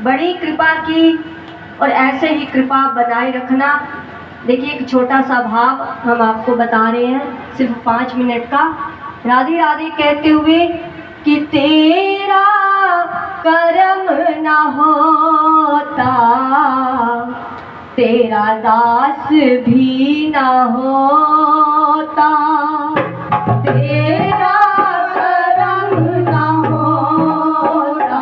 बड़ी कृपा की और ऐसे ही कृपा बनाए रखना। देखिए एक छोटा सा भाव हम आपको बता रहे हैं, सिर्फ 5 मिनट का। राधे राधे कहते हुए कि तेरा कर्म न होता तेरा दास भी न होता, तेरा कर्म न होता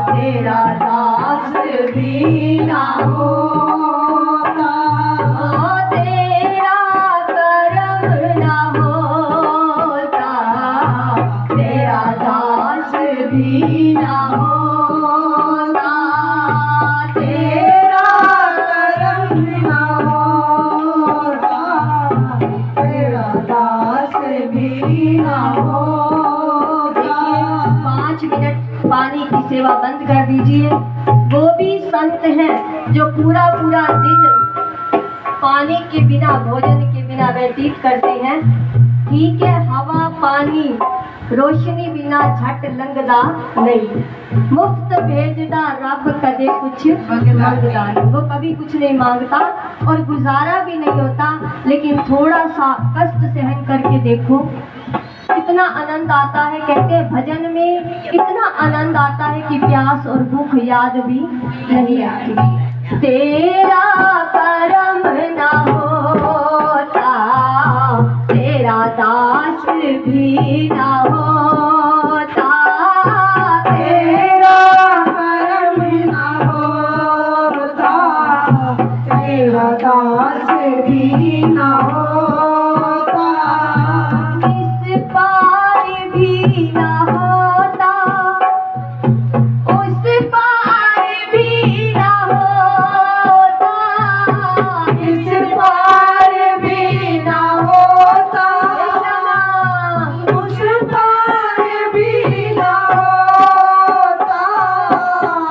तेरा दास भी न होता, तेरा कर्म न होता तेरा दास भी न होता, तेरा कर्म न होता तेरा दास भी न होता। 5 मिनट पानी की सेवा बंद कर दीजिए। वो भी संत हैं जो पूरा पूरा दिन पानी के बिना, भोजन के बिना व्यतीत करते हैं। ठीक है, हवा पानी रोशनी बिना झट लंघदा नहीं, मुफ्त भेजदा रब कदे कुछ मंगदा नहीं। वो कभी कुछ नहीं मांगता और गुजारा भी नहीं होता, लेकिन थोड़ा सा कष्ट सहन करके देखो कितना आनंद आता है। कहते हैं भजन में इतना आनंद आता है कि प्यास और भूख याद भी नहीं आती। तेरा कर्म न होता तेरा दास भी न होता, तेरा कर्म न होता तेरा दास भी न होता, इस पार भी न होता उस पार भी न होता, इस पार भी न होता उस पार भी न होता,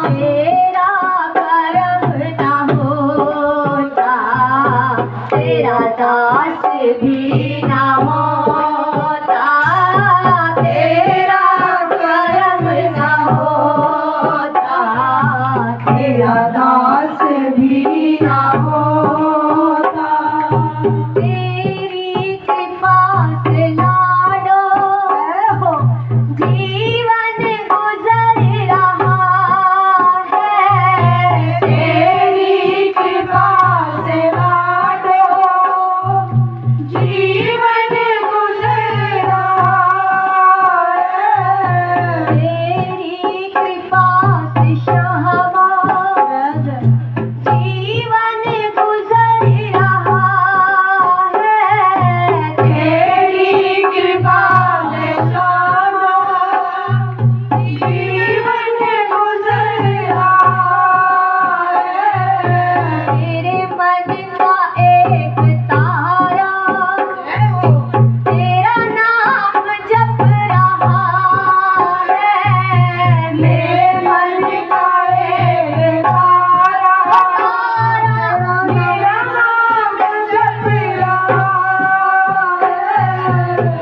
तेरा कर्म न होता तेरा दास भी न होता, तेरा कर्म न होता तेरा दास भी न होता, तेरी कृपा से लाडो जीवन गुजर रहा है, तेरी कृपा से लाडो जीवन गुजर रहा है, तेरी कृपा से शहवा जीवन गुजर रहा है, तेरी कृपा से शहवा जीवन गुजर रहा है, तेरे मन का एक तारा तेरा नाम जप रहा है, मेरे मन का एक तारा मेरा नाम जप रहा है,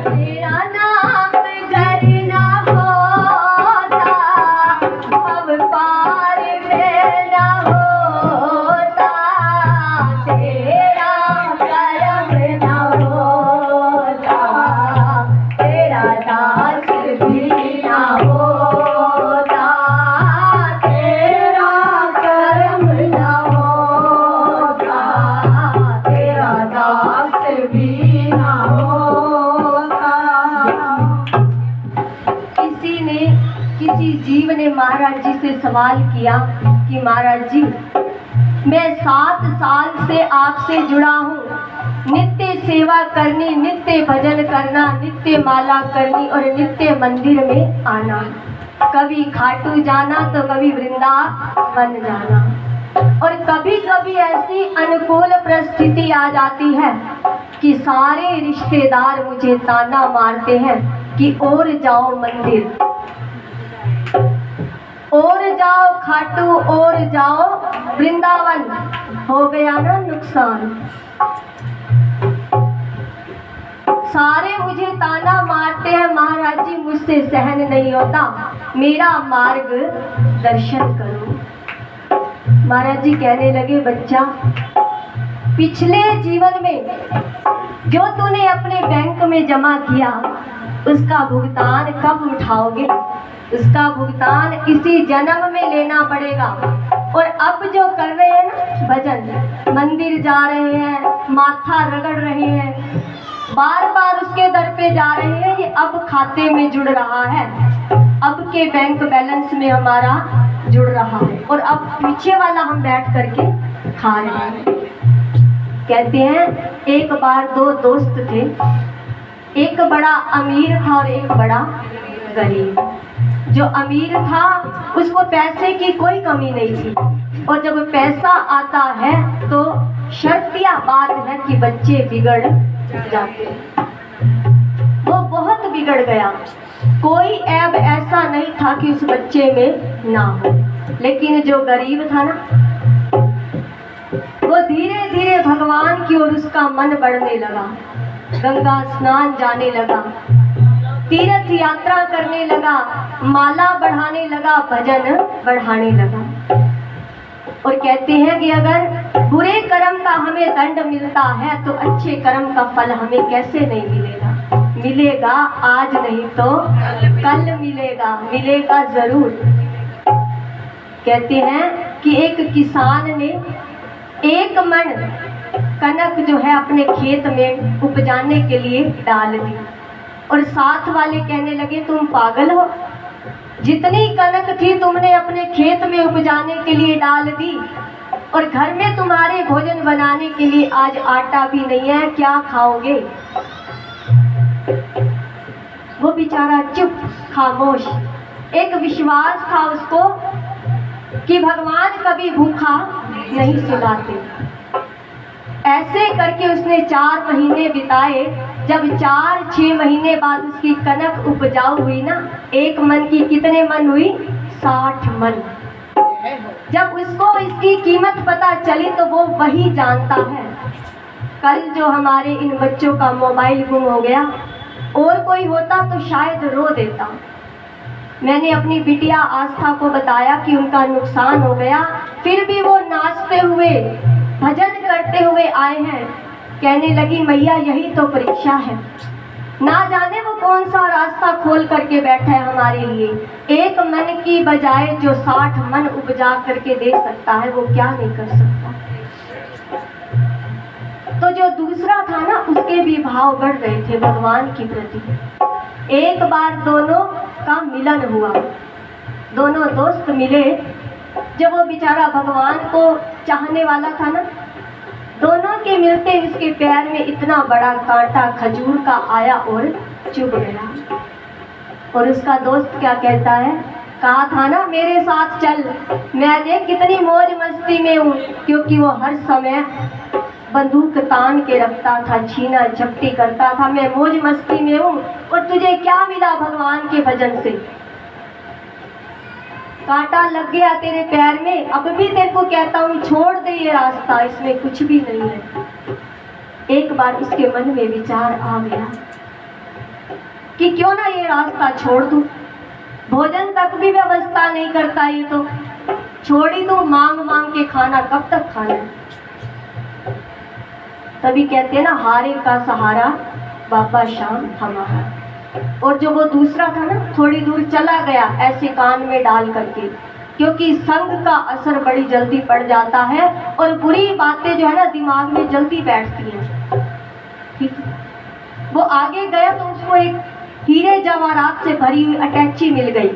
तेरा नाम घर न होता भव पार में न होता, तेरा कर्म न होता तेरा दास भी न होता, तेरा कर्म न होता तेरा दास भी न होता। किसी जीव ने महाराज जी से सवाल किया कि महाराज जी मैं 7 साल से आपसे जुड़ा हूँ, नित्य सेवा करनी, नित्य भजन करना, नित्य माला करनी और नित्य मंदिर में आना, कभी खाटू जाना तो कभी वृंदावन जाना, और कभी कभी ऐसी अनुकूल परिस्थिति आ जाती है कि सारे रिश्तेदार मुझे ताना मारते हैं कि और जाओ मंदिर, और जाओ खाटू, और जाओ वृंदावन, हो गया ना नुकसान। सारे मुझे ताना मारते हैं, महाराज जी मुझसे सहन नहीं होता, मेरा मार्ग दर्शन करो। महाराज जी कहने लगे, बच्चा पिछले जीवन में जो तूने अपने बैंक में जमा किया उसका भुगतान कब उठाओगे? उसका भुगतान इसी जन्म में लेना पड़ेगा। और अब जो कर रहे हैं ना भजन, मंदिर जा रहे हैं, माथा रगड़ रहे हैं, बार बार उसके दर पे जा रहे हैं, ये अब खाते में जुड़ रहा है, अब के बैंक बैलेंस में हमारा जुड़ रहा है, और अब पीछे वाला हम बैठ करके खा रहे हैं। कहते हैं एक बार दो दोस्त थे, एक बड़ा अमीर था और एक बड़ा गरीब। जो अमीर था उसको पैसे की कोई कमी नहीं थी, और जब पैसा आता है तो शर्तिया बात है कि बच्चे बिगड़ जाते हैं। वो बहुत बिगड़ गया, कोई ऐब ऐसा नहीं था कि उस बच्चे में ना हो। लेकिन जो गरीब था ना, वो धीरे धीरे भगवान की ओर उसका मन बढ़ने लगा, गंगा स्नान जाने लगा, तीर्थ यात्रा करने लगा, माला बढ़ाने लगा, भजन बढ़ाने लगा। और कहते हैं कि अगर बुरे कर्म का हमें दंड मिलता है तो अच्छे कर्म का फल हमें कैसे नहीं मिलेगा? मिलेगा, आज नहीं तो कल मिलेगा, मिलेगा जरूर। कहते हैं कि एक किसान ने एक मन कनक जो है अपने खेत में उपजाने के लिए डाल दी, और साथ वाले कहने लगे, तुम पागल हो, जितनी कनक थी तुमने अपने खेत में उपजाने के लिए डाल दी, और घर में तुम्हारे भोजन बनाने के लिए आज आटा भी नहीं है, क्या खाओगे? वो बेचारा चुप, खामोश। एक विश्वास था उसको कि भगवान कभी भूखा नहीं सुलाते। ऐसे करके उसने 4 महीने बिताए। जब 4-6 महीने बाद उसकी कनक उपजाऊ हुई ना, एक मन की कितने मन हुई? 60 मन। जब उसको इसकी कीमत पता चली तो वो वही जानता है। कल जो हमारे इन बच्चों का मोबाइल गुम हो गया, और कोई होता तो शायद रो देता। मैंने अपनी बिटिया आस्था को बताया कि उनका नुकसान हो गया, फिर भी वो नाचते हुए भजन करते हुए आए हैं। कहने लगी, मैया यही तो परीक्षा है, ना जाने वो कौन सा रास्ता खोल करके बैठा है हमारे लिए। एक मन की बजाय जो 60 मन उपजा करके दे सकता है वो क्या नहीं कर सकता। तो जो दूसरा था ना, उसके भी भाव बढ़ रहे थे भगवान की प्रति। एक बार दोनों का मिलन हुआ, दोनों दोस्त मिले। जब वो बेचारा भगवान को चाहने वाला था ना, दोनों के मिलते उसके पैर में इतना बड़ा कांटा खजूर का आया और चुभ गया। और उसका दोस्त क्या कहता है, कहा था ना मेरे साथ चल, मैं देख कितनी मौज मस्ती में हूँ, क्योंकि वो हर समय बंदूक तान के रखता था, छीना झपटी करता था, मैं मौज मस्ती में हूँ। और तुझे क्या मिला भगवान के भजन से? कांटा लग गया तेरे पैर में, अब भी तेरे को कहता हूँ छोड़ दे ये रास्ता, इसमें कुछ भी नहीं है। एक बार उसके मन में विचार आ गया कि क्यों ना ये रास्ता छोड़ दूं, भोजन तक भी व्यवस्था नहीं करता ये तो छोड़ ही दूं, मांग मांग के खाना कब तक खाना है। तभी कहते हैं ना, हारे का सहारा बाबा शाम हमारा। और जो वो दूसरा था ना, थोड़ी दूर चला गया ऐसे कान में डाल करके, क्योंकि संग का असर बड़ी जल्दी पड़ जाता है और बुरी बातें जो है ना दिमाग में जल्दी बैठती हैं। ठीक, वो आगे गया तो उसको एक हीरे जवाहरात से भरी हुई अटैची मिल गई।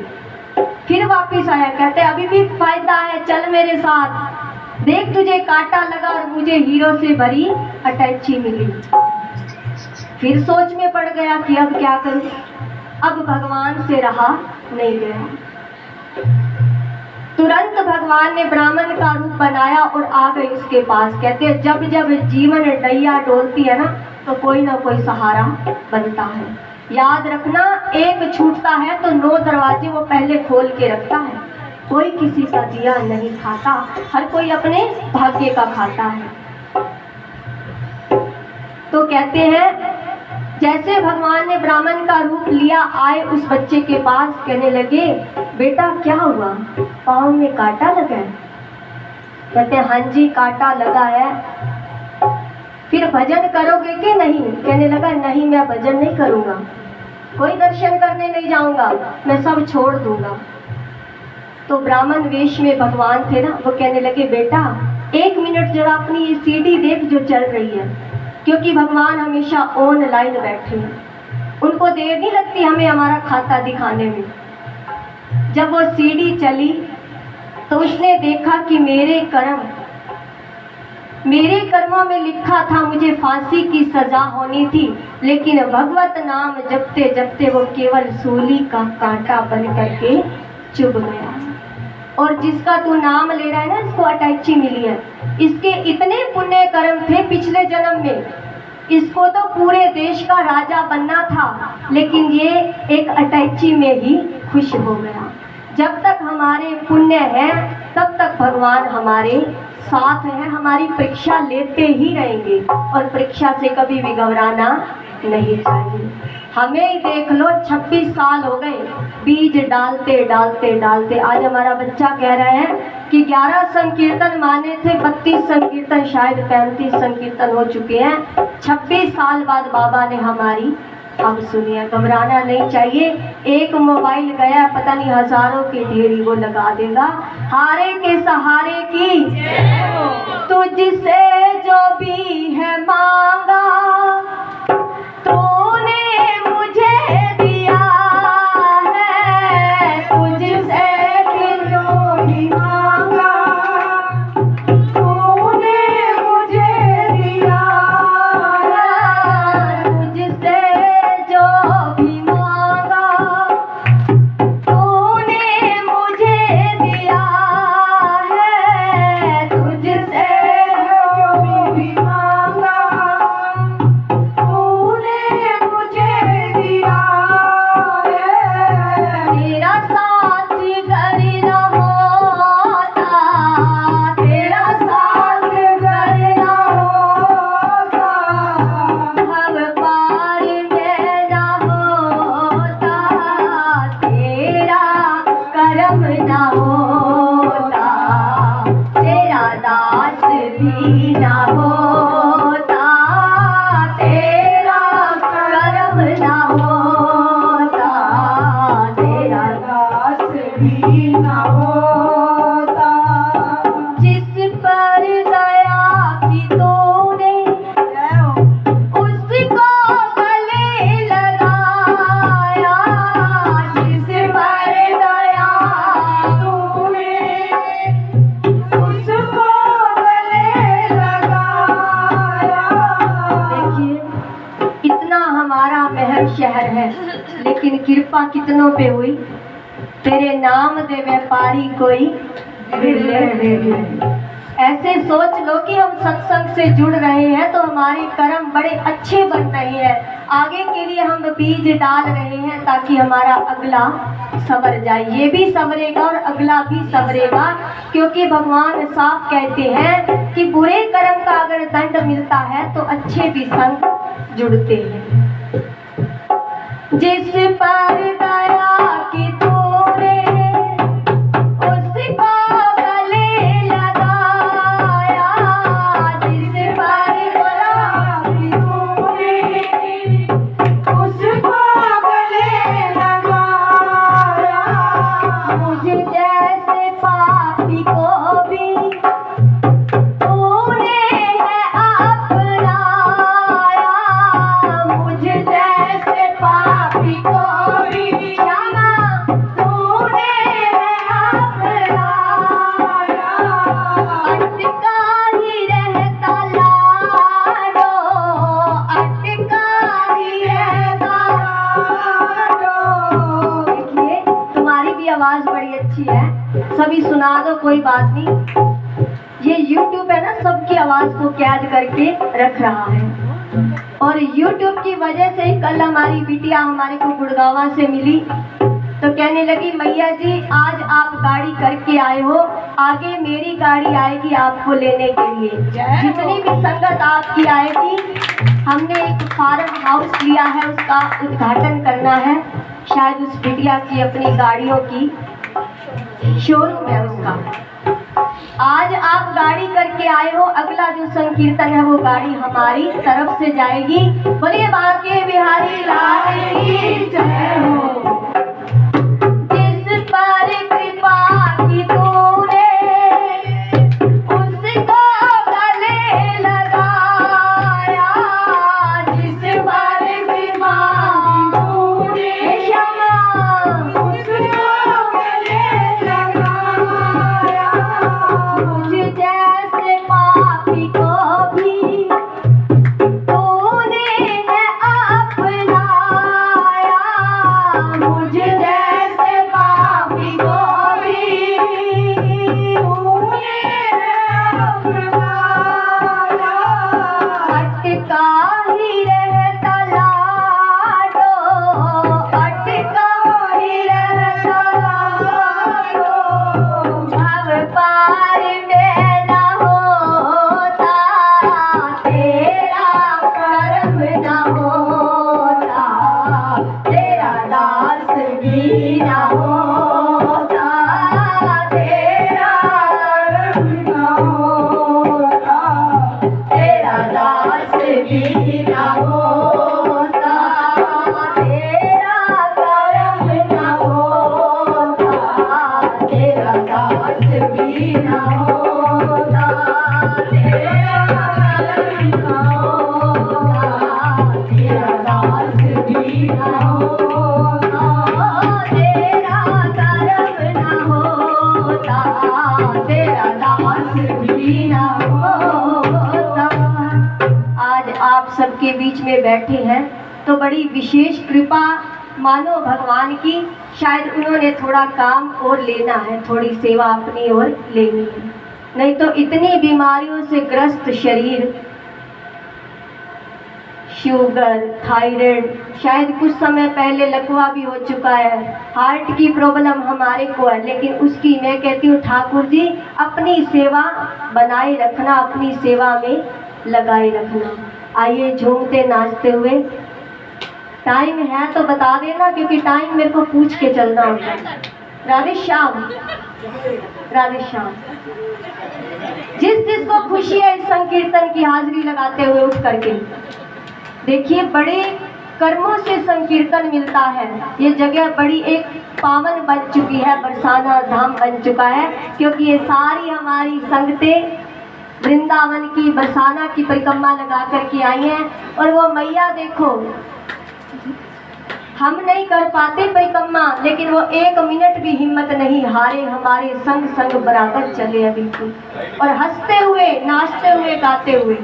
फिर वापिस आया, कहते अभी भी फायदा है, चल मेरे साथ, देख तुझे कांटा लगा और मुझे हीरो से भरी अटैची मिली। फिर सोच में पड़ गया कि अब क्या करूं, अब भगवान से रहा नहीं गया। तुरंत भगवान ने ब्राह्मण का रूप बनाया और आ गए उसके पास। कहते हैं जब जब जीवन डैया डोलती है ना, तो कोई ना कोई सहारा बनता है। याद रखना, एक छूटता है तो 9 दरवाजे वो पहले खोल के रखता है। कोई किसी का दिया नहीं खाता, हर कोई अपने भाग्य का खाता है। तो कहते हैं जैसे भगवान ने ब्राह्मण का रूप लिया, आए उस बच्चे के पास, कहने लगे बेटा क्या हुआ, पाँव में कांटा लगा है? कहते हाँ जी कांटा लगा है। फिर भजन करोगे कि नहीं? कहने लगा नहीं मैं भजन नहीं करूँगा, कोई दर्शन करने नहीं जाऊँगा, मैं सब छोड़ दूँगा। तो ब्राह्मण वेश में भगवान थे ना, वो कहने लगे बेटा 1 मिनट जरा अपनी ये सीढ़ी देख जो चल रही है, क्योंकि भगवान हमेशा ऑनलाइन बैठे हैं, उनको देर नहीं लगती हमें हमारा खाता दिखाने में। जब वो सीढ़ी चली तो उसने देखा कि मेरे कर्मों में लिखा था मुझे फांसी की सजा होनी थी, लेकिन भगवत नाम जपते जपते वो केवल सूली का कांटा बन करके चुभ गया। और जिसका तू नाम ले रहा है ना, इसको अटैची मिली है, इसके इतने पुण्य कर्म थे पिछले जन्म में, इसको तो पूरे देश का राजा बनना था, लेकिन ये एक अटैची में ही खुश हो गया। जब तक हमारे पुण्य है तब तक भगवान हमारे साथ है, हमारी परीक्षा लेते ही रहेंगे और परीक्षा से कभी भी घबराना नहीं चाहिए। हमें ही देख लो 26 साल हो गए बीज डालते डालते डालते। आज हमारा बच्चा कह रहा है कि 11 संकीर्तन माने थे, 32 संकीर्तन शायद 35 संकीर्तन हो चुके हैं। 26 साल बाद बाबा ने हमारी अब सुनिए। घबराना नहीं चाहिए, एक मोबाइल गया पता नहीं हजारों की ढेरी वो लगा देगा। हारे के सहारे की तुझसे जो भी है मांगा तूने मुझे दिया है, तुझसे जो भी मांगा तूने मुझे दिया है, तुझसे जो भी मांगा तूने मुझे दिया है, तुझसे जो भी मांगा तूने मुझे दिया है। तेरा साथ घर न होता, तेरा साथ घर न होता, भव पार में न होता, तेरा करम न होता, तेरा दास भी न होता, तेरा करम न होता, तेरा दास भी न होता। जिस पर दया की तूने उसको गले लगाया, जिस पर दया तूने उसको गले लगाया। देखिए इतना हमारा महल शहर है, लेकिन कृपा कितनों पे हुई। तेरे नाम दे व्यापारी कोई बिरले नहीं। ऐसे सोच लो कि हम सत्संग से जुड़ रहे हैं तो हमारे कर्म बड़े अच्छे बन रहे हैं, आगे के लिए हम बीज डाल रहे हैं ताकि हमारा अगला संवर जाए। ये भी संवरेगा और अगला भी संवरेगा, क्योंकि भगवान साफ कहते हैं कि बुरे कर्म का अगर दंड मिलता है तो अच्छे भी संग जुड़ते हैं। जिस पर दया की तूने उसको गले लगाया, जिस पर दया की तूने उसको गले लगाया। मुझे जैसे पापी को भी तूने है अपनाया, मुझे जैसे पापी को भी क्षमा तूने है अपनाया। अटका ही रहता लाडो, अटका ही रहता लाडो। देखिए तुम्हारी भी आवाज बड़ी अच्छी है, सभी सुना दो कोई बात नहीं। ये YouTube है ना, सबकी आवाज को कैद करके रख रहा है, और YouTube की वजह से कल हमारी बिटिया हमारे को गुड़गांव से मिली, तो कहने लगी मैया जी आज आप गाड़ी करके आए हो, आगे मेरी गाड़ी आएगी आपको लेने के लिए। जितनी भी संगत आपकी आएगी, हमने एक फार्म हाउस लिया है, उसका उद्घाटन करना है। शायद उस बिटिया की अपनी गाड़ियों की शोरूम है उसका। आज आप गाड़ी करके आए हो, अगला जो संकीर्तन है वो गाड़ी हमारी तरफ से जाएगी। बोलिए बांके बिहारी लाल की जय हो। जिस पर कृपा की तूने उसको गले लगाया, जिस पर कृपा की तूने उसको गले लगाया, मुझ जैसे पापी को भी तूने है अपनाया, मुझ जैसे पापी को भी तूने है अपनाया। अटका ही रहता लाडो, अटका ही रहता लाडो, भव पार में न होता, तेरा कर्म न होता, तेरा दास भी न होता, तेरा कर्म न होता, तेरा दास भी न होता, तेरा कर्म न होता, तेरा दास भी न होता, तेरा कर्म न होता, तेरा दास भी न होता, तेरा कर्म न होता, तेरा दास भी न होता। आज आप सबके बीच में बैठे हैं तो बड़ी विशेष कृपा मानो भगवान की। शायद उन्होंने थोड़ा काम और लेना है, थोड़ी सेवा अपनी ओर लेनी है, नहीं तो इतनी बीमारियों से ग्रस्त शरीर, शुगर, थायराइड, शायद कुछ समय पहले लकवा भी हो चुका है, हार्ट की प्रॉब्लम हमारे को है, लेकिन उसकी मैं कहती हूँ ठाकुर जी अपनी सेवा बनाए रखना, अपनी सेवा में लगाए रखना। आइए झूमते नाचते हुए, टाइम है तो बता देना क्योंकि टाइम मेरे को पूछ के चलना होता है। राधे श्याम, राधे श्याम। जिस जिसको खुशी है इस संकीर्तन की हाजिरी लगाते हुए उठ करके देखिए, बड़े कर्मों से संकीर्तन मिलता है। ये जगह बड़ी एक पावन बन चुकी है, बरसाना धाम बन चुका है, क्योंकि ये सारी हमारी संगतें वृंदावन की बरसाना की परिक्रमा लगा करके आई हैं। और वो मैया देखो, हम नहीं कर पाते परिक्रमा, लेकिन वो एक मिनट भी हिम्मत नहीं हारे, हमारे संग संग बराबर चले अभी और हंसते हुए, नाचते हुए, गाते हुए।